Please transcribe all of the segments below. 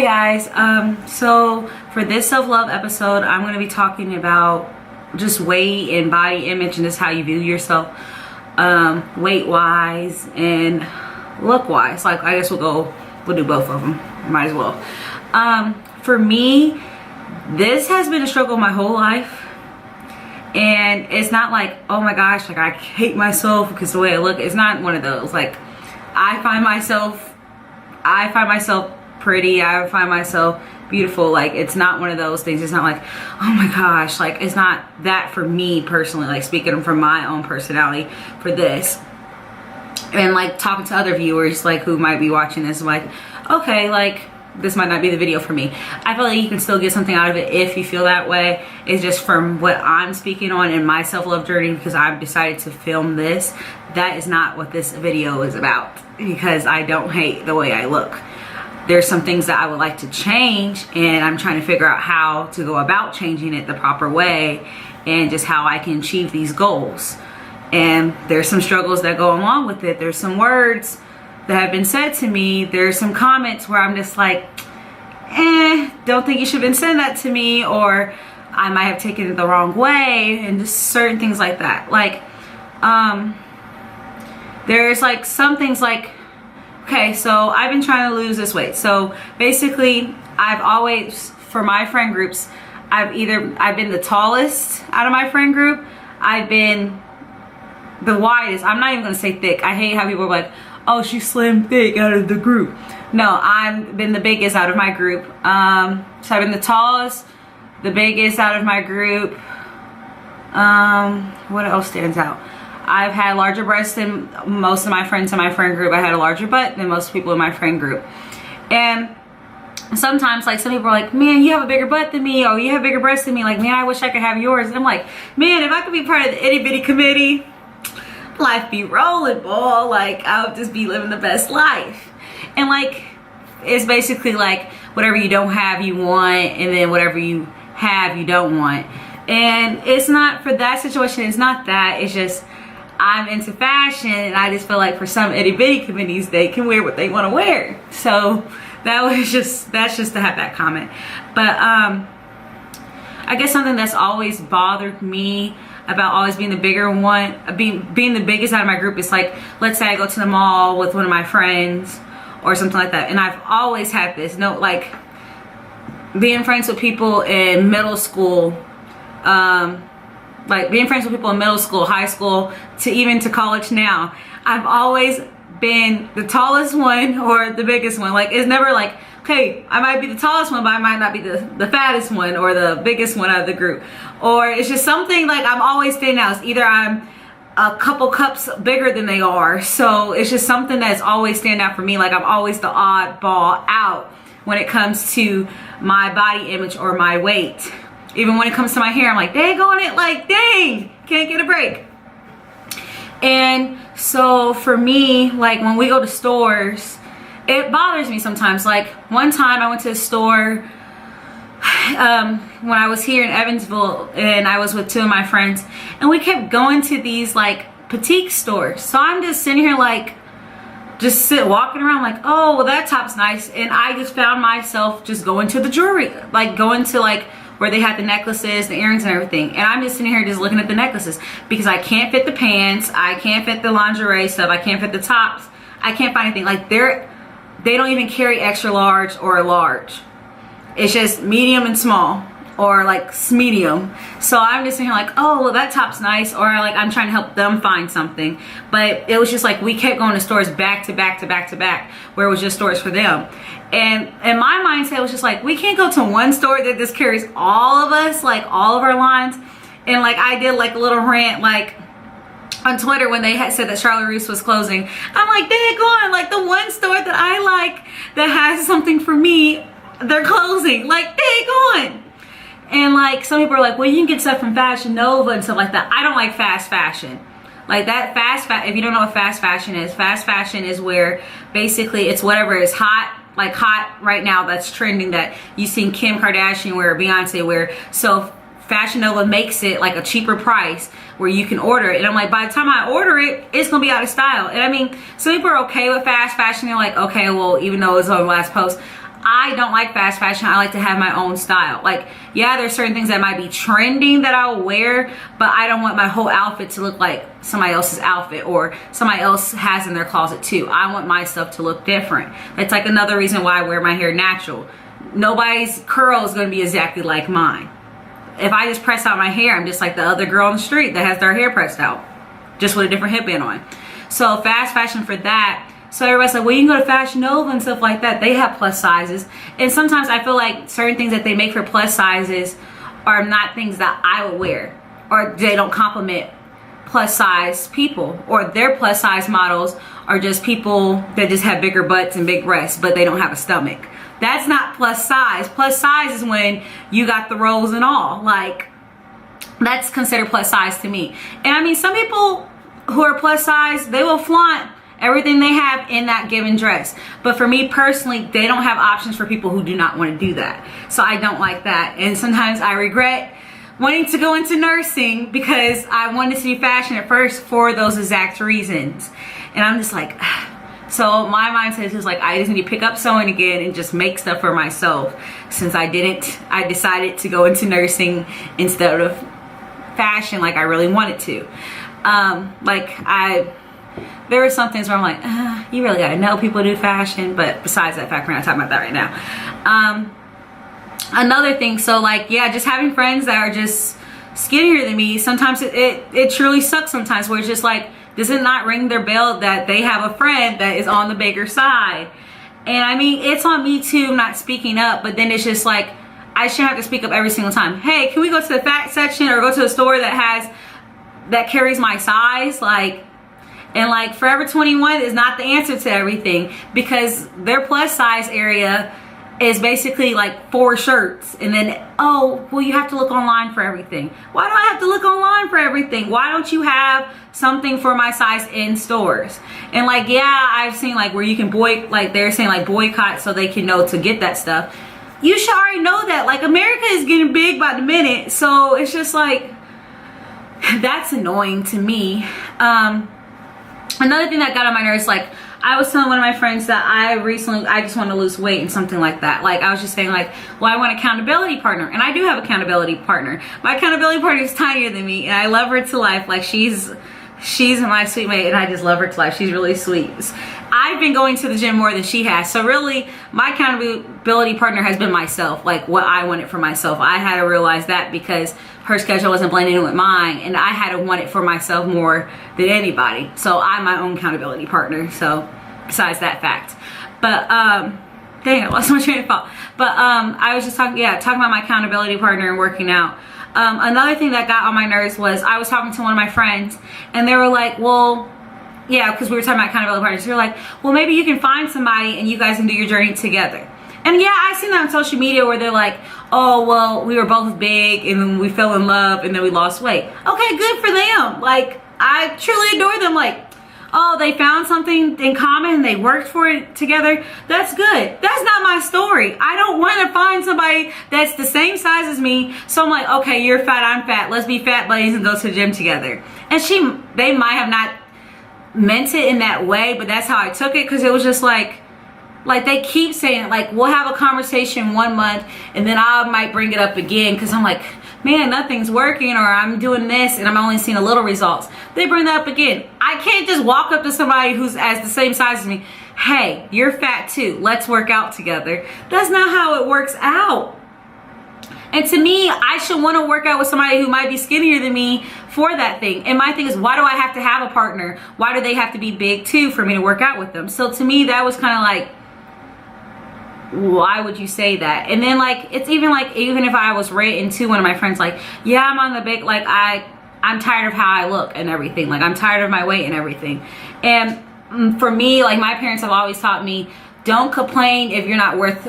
guys, so for this self-love episode, I'm going to be talking about just weight and body image and just how you view yourself, weight-wise and look-wise. Like, I guess we'll do both of them. Might as well. For me, this has been a struggle my whole life. And it's not like, oh my gosh, like I hate myself because the way I look. It's not one of those. Like, I find myself pretty, I find myself beautiful. Like, it's not one of those things. It's not like, oh my gosh, like it's not that for me personally, like speaking from my own personality for this. And like talking to other viewers like who might be watching this, like, okay, like this might not be the video for me. I feel like you can still get something out of it if you feel that way. It's just from what I'm speaking on in my self-love journey, because I've decided to film this. That is not what this video is about, because I don't hate the way I look. There's some things that I would like to change, and I'm trying to figure out how to go about changing it the proper way and just how I can achieve these goals. And there's some struggles that go along with it. There's some words that have been said to me. There's some comments where I'm just like, don't think you should have been saying that to me, or I might have taken it the wrong way, and just certain things like that. Like, there's like some things like, okay, so I've been trying to lose this weight. So basically, I've always, for my friend groups, I've been the tallest out of my friend group. I've been the widest. I'm not even gonna say thick. I hate how people are like, oh, she's slim thick out of the group. No, I've been the biggest out of my group. So I've been the tallest, the biggest out of my group. What else stands out? I've had larger breasts than most of my friends in my friend group. I had a larger butt than most people in my friend group. And sometimes, like, some people are like, man, you have a bigger butt than me, or you have bigger breasts than me. Like, man, I wish I could have yours. And I'm like, man, if I could be part of the itty bitty committee, life be rolling, boy. Like, I would just be living the best life. And like, it's basically like whatever you don't have you want, and then whatever you have you don't want. And it's not for that situation. It's not that. It's just I'm into fashion, and I just feel like for some itty bitty committees, they can wear what they want to wear. So that's just to have that comment. But I guess something that's always bothered me about always being the bigger one, being the biggest out of my group, is like, let's say I go to the mall with one of my friends or something like that, and I've always had this, like being friends with people in middle school, like being friends with people in middle school, high school, to even to college now, I've always been the tallest one or the biggest one. Like, it's never like, okay, I might be the tallest one, but I might not be the fattest one or the biggest one out of the group. Or it's just something like I'm always standing out. It's either I'm a couple cups bigger than they are. So it's just something that's always standing out for me. Like, I'm always the oddball out when it comes to my body image or my weight. Even when it comes to my hair, I'm like, dang on it, like, dang, can't get a break. And so for me, like, when we go to stores, it bothers me sometimes. Like, one time I went to a store when I was here in Evansville, and I was with two of my friends, and we kept going to these like petite stores. So I'm just sitting here like, walking around like, oh, well, that top's nice. And I just found myself just going to the jewelry, like going to like where they had the necklaces, the earrings and everything. And I'm just sitting here just looking at the necklaces, because I can't fit the pants, I can't fit the lingerie stuff, I can't fit the tops, I can't find anything. Like, they don't even carry extra large or large. It's just medium and small, or like medium. So I'm just sitting here like, oh, well, that top's nice. Or like, I'm trying to help them find something. But it was just like, we kept going to stores back to back to back to back, where it was just stores for them. And in my mindset, was just like, we can't go to one store that just carries all of us, like all of our lines. And like, I did like a little rant, like on Twitter, when they had said that Charlotte Russe was closing. I'm like, daggone, like the one store that I like that has something for me, they're closing. Like, daggone. And like, some people are like, well, you can get stuff from Fashion Nova and stuff like that. I don't like fast fashion. Like that if you don't know what fast fashion is where basically it's whatever is hot, like hot right now, that's trending, that you've seen Kim Kardashian wear, Beyonce wear. So Fashion Nova makes it like a cheaper price where you can order it. And I'm like, by the time I order it, it's gonna be out of style. And I mean, some people are okay with fast fashion. They're like, okay, well, even though it's on the last post, I don't like fast fashion. I like to have my own style. Like, yeah, there's certain things that might be trending that I'll wear, but I don't want my whole outfit to look like somebody else's outfit or somebody else has in their closet too. I want my stuff to look different. That's like another reason why I wear my hair natural. Nobody's curl is going to be exactly like mine. If I just press out my hair, I'm just like the other girl on the street that has their hair pressed out, just with a different headband on. So fast fashion for that. So everybody's like, well, you can go to Fashion Nova and stuff like that. They have plus sizes. And sometimes I feel like certain things that they make for plus sizes are not things that I would wear, or they don't complement plus size people, or their plus size models are just people that just have bigger butts and big breasts, but they don't have a stomach. That's not plus size. Plus size is when you got the rolls and all. Like, that's considered plus size to me. And I mean, some people who are plus size, they will flaunt everything they have in that given dress. But for me personally, they don't have options for people who do not want to do that. So I don't like that. And sometimes I regret wanting to go into nursing because I wanted to do fashion at first for those exact reasons. And I'm just like, so my mindset is just like, I just need to pick up sewing again and just make stuff for myself. Since I decided to go into nursing instead of fashion like I really wanted to. There were some things where I'm like, you really gotta know people do fashion, but besides that fact, we're not talking about that right now. Another thing, so like, yeah, just having friends that are just skinnier than me, sometimes it truly sucks sometimes, where it's just like, does it not ring their bell that they have a friend that is on the bigger side? And I mean, it's on me too, not speaking up, but then it's just like, I shouldn't have to speak up every single time. Hey, can we go to the fat section or go to a store that carries my size? And like Forever 21 is not the answer to everything, because their plus size area is basically like 4 shirts, and then, oh, well, you have to look online for everything. Why do I have to look online for everything? Why don't you have something for my size in stores? And like, yeah, I've seen like where you can they're saying like boycott so they can know to get that stuff. You should already know that. Like, America is getting big by the minute, so it's just like, that's annoying to me. Another thing that got on my nerves, like, I was telling one of my friends that I just want to lose weight and something like that. Like, I was just saying like, well, I want an accountability partner. And I do have an accountability partner. My accountability partner is tinier than me, and I love her to life. Like, she's my sweet mate, and I just love her to life. She's really sweet. I've been going to the gym more than she has. So really, my accountability partner has been myself, like what I wanted for myself. I had to realize that because her schedule wasn't blending in with mine, and I had to want it for myself more than anybody. So I'm my own accountability partner. So besides that fact, but dang, I lost my train of thought. But I was just talking about my accountability partner and working out. Another thing that got on my nerves was I was talking to one of my friends, and they were like, well, yeah, because we were talking about accountability partners. They were like, well, maybe you can find somebody and you guys can do your journey together. And yeah, I've seen that on social media where they're like, oh, well, we were both big and then we fell in love and then we lost weight. Okay, good for them. Like, I truly adore them. Like, oh, they found something in common and they worked for it together. That's good. That's not my story. I don't want to find somebody that's the same size as me. So I'm like, okay, you're fat, I'm fat. Let's be fat buddies and go to the gym together. And they might have not meant it in that way, but that's how I took it, because it was just like they keep saying it, like, we'll have a conversation 1 month and then I might bring it up again, because I'm like, man, nothing's working, or I'm doing this and I'm only seeing a little results. They bring that up again. I can't just walk up to somebody who's as the same size as me, hey, you're fat too, let's work out together. That's not how it works out. And to me, I should want to work out with somebody who might be skinnier than me for that thing. And my thing is, why do I have to have a partner? Why do they have to be big too for me to work out with them? So to me, that was kind of like, why would you say that? And then like, it's even like, even if I was ranting to one of my friends, like, yeah, I'm on the big, like, I'm tired of how I look and everything. Like, I'm tired of my weight and everything. And for me, like, my parents have always taught me, don't complain if you're not worth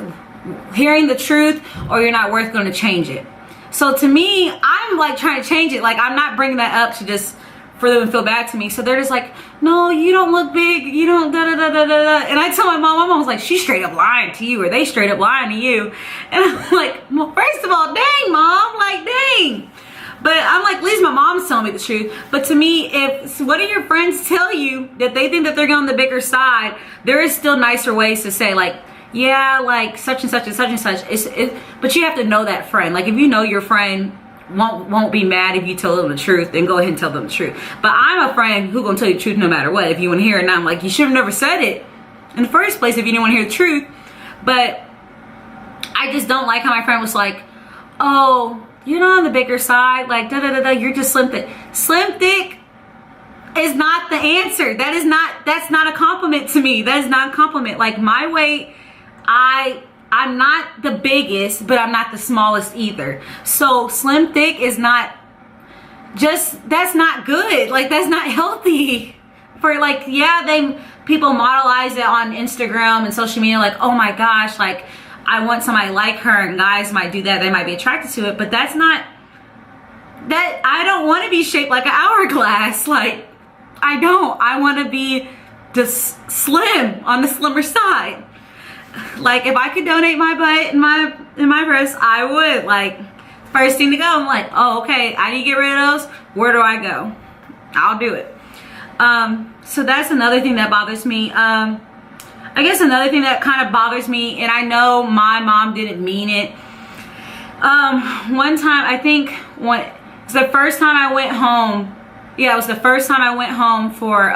hearing the truth, or you're not worth going to change it. So to me, I'm like trying to change it. Like, I'm not bringing that up to just for them to feel bad to me. So they're just like, no, you don't look big, you don't da da da da da da. And I tell my mom was like, she's straight up lying to you, or they straight up lying to you. And I'm like, well, first of all, dang, mom, like, dang. But I'm like, at least my mom's telling me the truth. But to me, if one of your friends tell you that they think that they're on the bigger side, there is still nicer ways to say, like, yeah, like such and such and such and such. But you have to know that friend. Like if you know your friend won't be mad if you tell them the truth, then go ahead and tell them the truth. But I'm a friend who gonna tell you the truth no matter what. If you want to hear it, and I'm like, you should have never said it in the first place if you didn't want to hear the truth. But I just don't like how my friend was like, oh, you're not on the bigger side, like da da da da, you're just slim thick. Slim thick is not the answer. That's not a compliment to me. That is not a compliment. Like my weight, I'm not the biggest, but I'm not the smallest either. So slim thick is not that's not good. Like that's not healthy. For like, yeah, people modelize it on Instagram and social media, like, oh my gosh, like I want somebody like her, and guys might do that, they might be attracted to it, but that's not that. I don't want to be shaped like an hourglass. Like I want to be just slim, on the slimmer side. Like if I could donate my butt and my breasts, I would. Like first thing to go, I'm like, oh, okay, I need to get rid of those. Where do I go? I'll do it. So that's another thing that bothers me. I guess another thing that kind of bothers me, and I know my mom didn't mean it. One time, I think it's the first time I went home. Yeah, it was the first time I went home for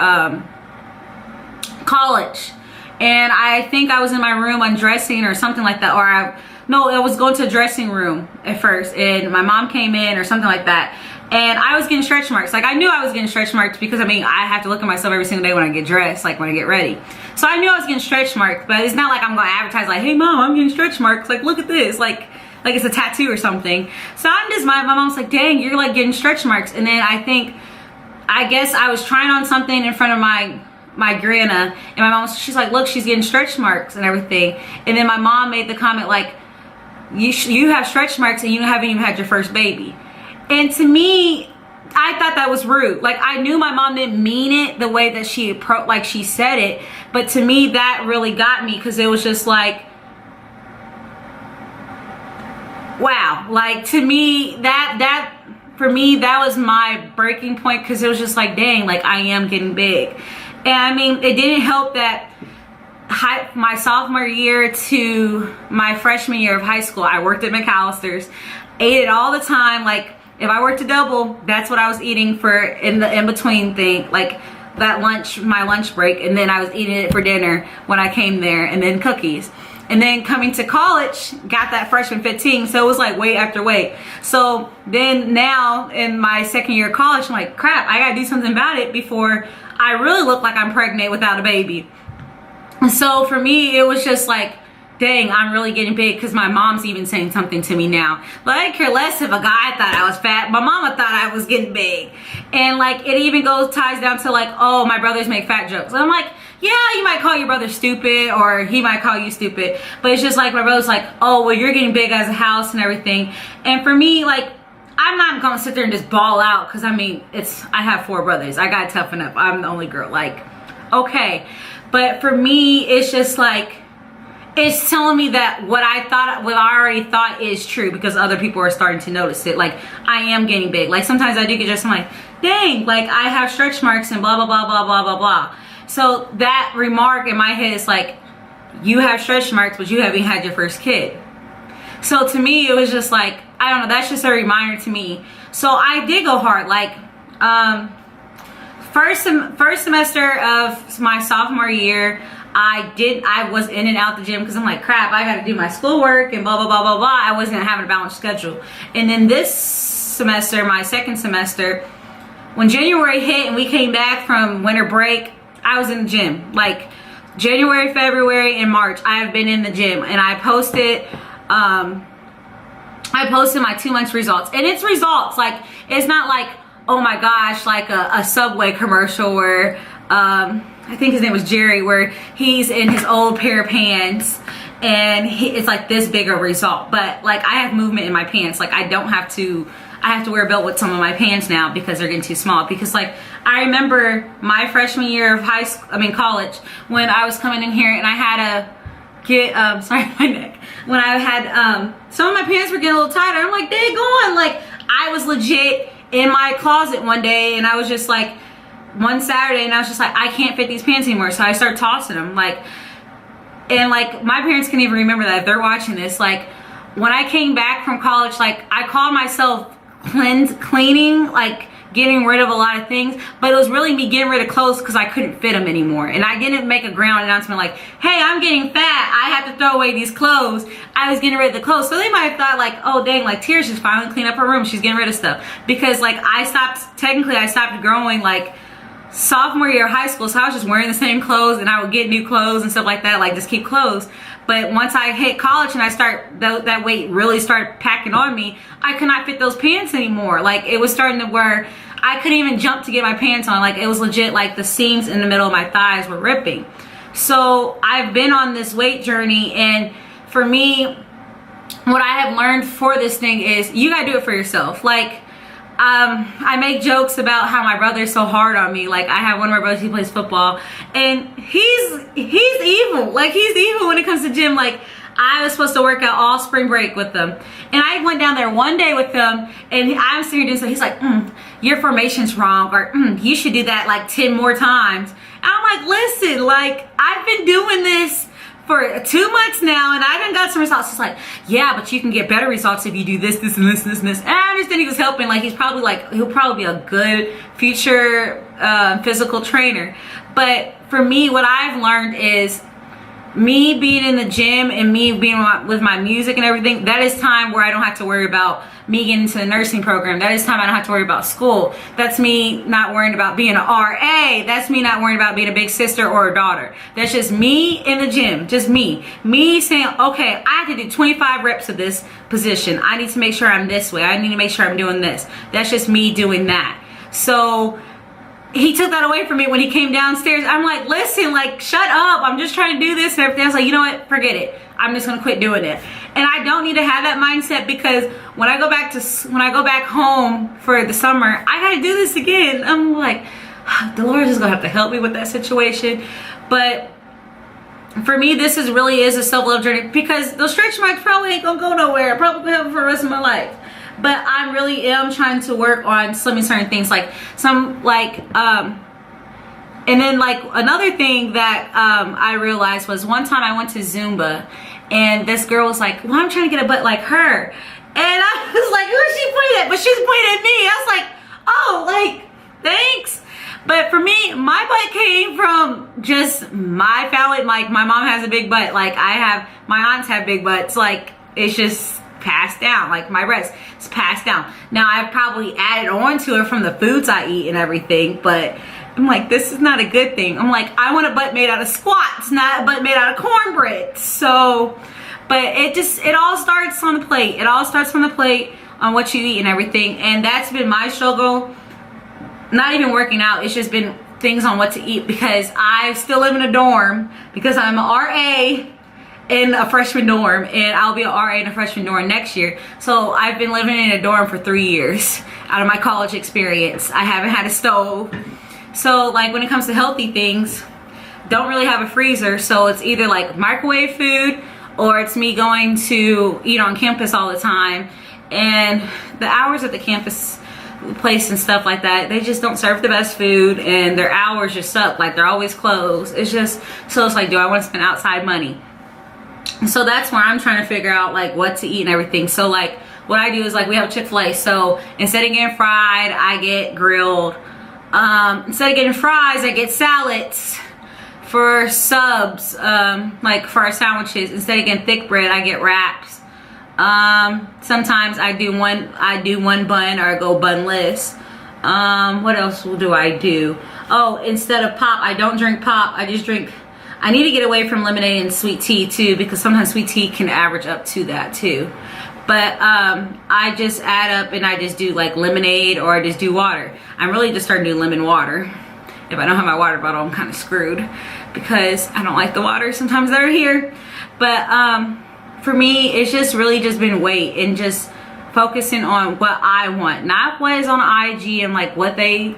college. And I think I was in my room undressing or something like that. Or I was going to a dressing room at first. And my mom came in or something like that. And I was getting stretch marks. Like I knew I was getting stretch marks because I mean, I have to look at myself every single day when I get dressed, like when I get ready. So I knew I was getting stretch marks, but it's not like I'm going to advertise like, hey mom, I'm getting stretch marks. Like, look at this. Like it's a tattoo or something. So I'm just, my mom's like, dang, you're like getting stretch marks. And then I guess I was trying on something in front of my grandma, and my mom, she's like, look, she's getting stretch marks and everything. And then my mom made the comment like, you have stretch marks and you haven't even had your first baby. And to me, I thought that was rude. Like I knew my mom didn't mean it the way that she said it, but to me that really got me, because it was just like, wow. Like to me, for me that was my breaking point, because it was just like, dang, like I am getting big. And I mean, it didn't help that my sophomore year to my freshman year of high school, I worked at McAllister's, ate it all the time. Like if I worked a double, that's what I was eating for in the in-between thing, like that my lunch break, and then I was eating it for dinner when I came there, and then cookies. And then coming to college, got that freshman 15, so it was like weight after weight. So then now in my second year of college, I'm like, crap, I gotta do something about it before I really look like I'm pregnant without a baby. So for me, it was just like, dang, I'm really getting big, because my mom's even saying something to me now. But I care less if a guy thought I was fat. My mama thought I was getting big. And like, it even ties down to like, oh, my brothers make fat jokes. And I'm like, yeah, you might call your brother stupid, or he might call you stupid. But it's just like, my brother's like, oh, well, you're getting big as a house and everything. And for me, like, I'm not gonna sit there and just ball out, because I mean, I have 4 brothers. I gotta toughen up. I'm the only girl. Like, okay. But for me, it's just like, it's telling me that what I already thought is true, because other people are starting to notice it. Like, I am getting big. Like, sometimes I do get I'm like, dang, like I have stretch marks and blah, blah, blah, blah, blah, blah, blah. So that remark in my head is like, you have stretch marks, but you haven't had your first kid. So to me, it was just like, I don't know, that's just a reminder to me. So I did go hard. Like, first semester of my sophomore year, I was in and out the gym, because I'm like, crap, I gotta do my schoolwork and blah, blah, blah, blah, blah. I wasn't having a balanced schedule. And then this semester, my second semester, when January hit and we came back from winter break, I was in the gym. Like January, February, and March, I have been in the gym, and I posted my 2 months results. And it's results. Like, it's not like, oh my gosh, like a Subway commercial where, I think his name was Jerry, where he's in his old pair of pants and it's like this big a result. But like, I have movement in my pants. Like, I have to wear a belt with some of my pants now because they're getting too small. Because like, I remember my freshman year of college, when I was coming in here and I had to get, sorry, my neck. When I had, some of my pants were getting a little tighter. I'm like, dang on. Like, I was legit in my closet one day, and I was just like, one Saturday, and I was just like, I can't fit these pants anymore. So I started tossing them. Like, And like my parents can even remember that if they're watching this. Like when I came back from college, like I called myself cleaning, like getting rid of a lot of things, but it was really me getting rid of clothes because I couldn't fit them anymore. And I didn't make a ground announcement like, hey, I'm getting fat, I have to throw away these clothes. I was getting rid of the clothes. So they might have thought like, oh dang, like Tears just finally cleaned up her room, she's getting rid of stuff. Because like I stopped growing like sophomore year of high school, so I was just wearing the same clothes, and I would get new clothes and stuff like that, like just keep clothes. But once I hit college and that weight really started packing on me, I could not fit those pants anymore. Like it was starting to where I couldn't even jump to get my pants on. Like it was legit, like the seams in the middle of my thighs were ripping. So I've been on this weight journey, and for me, what I have learned for this thing is you gotta do it for yourself. Like I make jokes about how my brother's so hard on me. Like I have one of my brothers, he plays football, and he's evil. Like he's evil when it comes to gym. Like I was supposed to work out all spring break with them, and I went down there one day with them, and I'm sitting here doing so. He's like, your formation's wrong, or you should do that like 10 more times. And I'm like, listen, like I've been doing this for 2 months now, and I done got some results. He's like, yeah, but you can get better results if you do this, this, and this, and this, and this. And I understand he was helping. Like he'll probably be a good future physical trainer. But for me, what I've learned is me being in the gym and me being with my music and everything, that is time where I don't have to worry about me getting into the nursing program. That is time I don't have to worry about school. That's me not worrying about being an RA. That's me not worrying about being a big sister or a daughter. That's just me in the gym, just me. Me saying, okay, I have to do 25 reps of this position. I need to make sure I'm this way. I need to make sure I'm doing this. That's just me doing that. So he took that away from me when he came downstairs. I'm like, listen, like, shut up. I'm just trying to do this and everything. I was like, you know what? Forget it. I'm just gonna quit doing it. And I don't need to have that mindset, because when I go back home for the summer, I gotta do this again. I'm like, the Lord is gonna have to help me with that situation. But for me, this really is a self-love journey, because those stretch marks probably ain't gonna go nowhere. I'm probably gonna have it for the rest of my life. But I really am trying to work on slimming certain things, like and then like another thing that I realized was one time I went to Zumba, and this girl was like, well, I'm trying to get a butt like her. And I was like, who's she pointing at? But she was pointing at me. I was like, oh, like, thanks. But for me, my butt came from just my family. Like my mom has a big butt. Like my aunts have big butts. Like it's just passed down. Like my breast is passed down. Now I've probably added on to it from the foods I eat and everything, but I'm like, this is not a good thing. I'm like, I want a butt made out of squats, not a butt made out of cornbread. So, but it all starts on the plate. It all starts on the plate, on what you eat and everything. And that's been my struggle. Not even working out, it's just been things on what to eat, because I still live in a dorm, because I'm an RA in a freshman dorm, and I'll be an RA in a freshman dorm next year. So I've been living in a dorm for 3 years out of my college experience. I haven't had a stove. So like when it comes to healthy things, don't really have a freezer. So it's either like microwave food, or it's me going to eat on campus all the time. And the hours at the campus place and stuff like that, they just don't serve the best food, and their hours just suck. Like they're always closed. It's just, so it's like, do I want to spend outside money? So that's where I'm trying to figure out like what to eat and everything. So like what I do is like, we have Chick-fil-A. So instead of getting fried, I get grilled. Instead of getting fries, I get salads. For subs, like for our sandwiches, instead of getting thick bread, I get wraps. Sometimes I do one bun, or I go bunless. What else do I do? Oh, instead of pop, I don't drink pop. I need to get away from lemonade and sweet tea too, because sometimes sweet tea can average up to that too. But I just add up and I just do like lemonade, or I just do water. I'm really just starting to do lemon water. If I don't have my water bottle, I'm kind of screwed, because I don't like the water sometimes that are here. But for me, it's just really just been weight, and just focusing on what I want, not what is on IG and like what the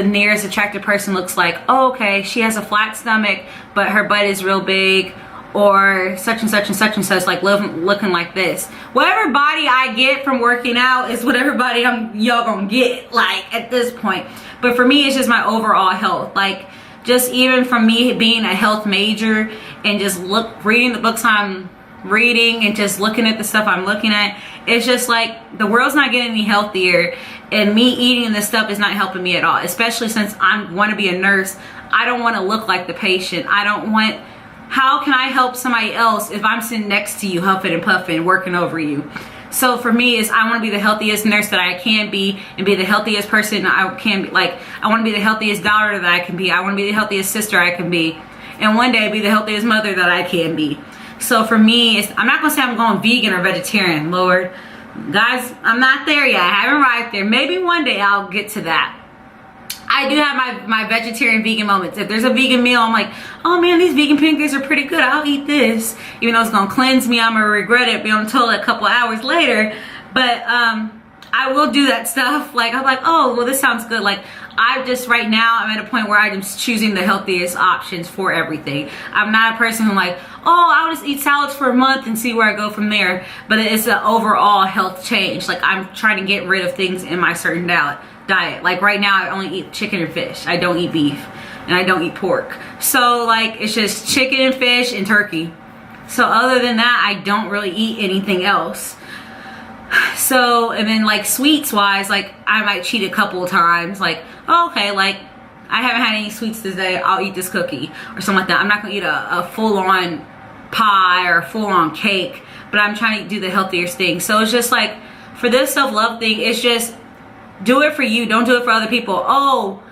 nearest attractive person looks like. Oh, okay, she has a flat stomach, but her butt is real big, or such and such and such and such, like looking like this. Whatever body I get from working out is whatever body y'all gonna get, like at this point. But for me, it's just my overall health. Like just even from me being a health major and just reading the books I'm reading and just looking at the stuff I'm looking at, it's just like the world's not getting any healthier, and me eating this stuff is not helping me at all, especially since I want to be a nurse. I don't want to look like the patient. How can I help somebody else if I'm sitting next to you huffing and puffing, working over you? So for me, I want to be the healthiest nurse that I can be and be the healthiest person I can be. Like, I want to be the healthiest daughter that I can be. I want to be the healthiest sister I can be. And one day be the healthiest mother that I can be. So for me, I'm not going to say I'm going vegan or vegetarian, Lord. Guys, I'm not there yet. I haven't arrived there. Maybe one day I'll get to that. I do have my vegetarian vegan moments. If there's a vegan meal, I'm like, oh man, these vegan pancakes are pretty good. I'll eat this. Even though it's going to cleanse me, I'm going to regret it, be on the toilet a couple hours later. But I will do that stuff. Like, I'm like, oh, well, this sounds good. Like, right now, I'm at a point where I'm just choosing the healthiest options for everything. I'm not a person who like, oh, I'll just eat salads for a month and see where I go from there. But it's an overall health change. Like, I'm trying to get rid of things in my certain diet. Like right now, I only eat chicken and fish. I don't eat beef and I don't eat pork. So like, it's just chicken and fish and turkey. So other than that, I don't really eat anything else. So, and then like sweets wise, like I might cheat a couple of times. Like, oh, okay, like I haven't had any sweets today. I'll eat this cookie or something like that. I'm not gonna eat a full on pie or a full on cake, but I'm trying to do the healthiest thing. So it's just like, for this self-love thing, it's just, do it for you. Don't do it for other people. Oh,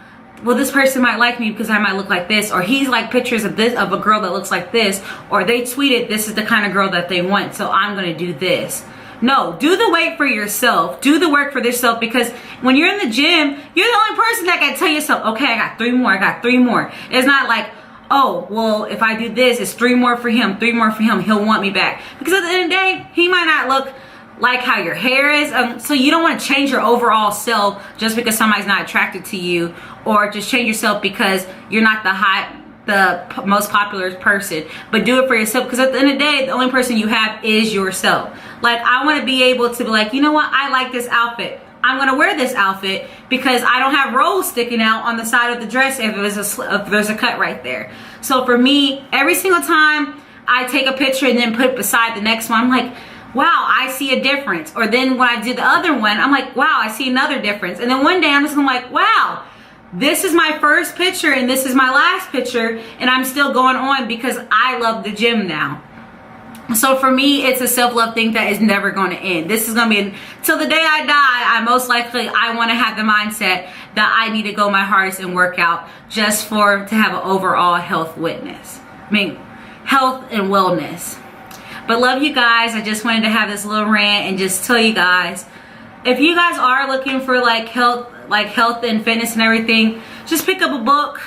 well, this person might like me because I might look like this, or he's like pictures of a girl that looks like this, or they tweeted this is the kind of girl that they want, so I'm going to do this. No, do the work for yourself. Do the work for yourself, because when you're in the gym, you're the only person that can tell yourself, okay, I got 3 more. I got 3 more. It's not like, oh, well, if I do this, it's 3 more for him, 3 more for him. He'll want me back. Because at the end of the day, he might not look like how your hair is. So you don't want to change your overall self just because somebody's not attracted to you, or just change yourself because you're not the most popular person. But do it for yourself, because at the end of the day, the only person you have is yourself. Like, I want to be able to be like, you know what, I like this outfit. I'm going to wear this outfit because I don't have rolls sticking out on the side of the dress if there's a cut right there. So for me, every single time I take a picture and then put it beside the next one, I'm like, wow, I see a difference. Or then when I did the other one, I'm like, wow, I see another difference. And then one day I'm just gonna like, wow, this is my first picture and this is my last picture, and I'm still going on because I love the gym now. So for me, it's a self-love thing that is never going to end. This is going to be till the day I die. I want to have the mindset that I need to go my hardest and work out just to have an overall health witness. I mean, health and wellness. But love you guys. I just wanted to have this little rant and just tell you guys, if you guys are looking for health and fitness and everything, just pick up a book.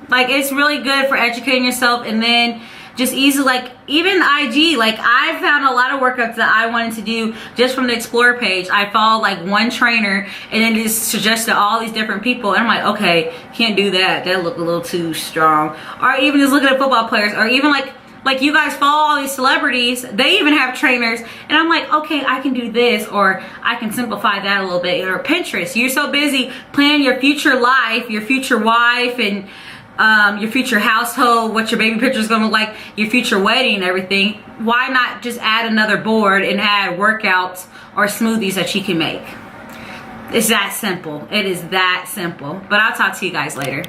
Like, it's really good for educating yourself, and then just easily, even IG, I found a lot of workouts that I wanted to do just from the Explore page. I followed one trainer and then just suggested all these different people, and I'm like, okay, can't do that. That look a little too strong. Or even just looking at football players, or even like you guys follow all these celebrities, they even have trainers, and I'm like, okay, I can do this, or I can simplify that a little bit. Or Pinterest, you're so busy planning your future life, your future wife, and your future household, what your baby picture is going to look like, your future wedding and everything. Why not just add another board and add workouts or smoothies that you can make? It's that simple. It is that simple. But I'll talk to you guys later.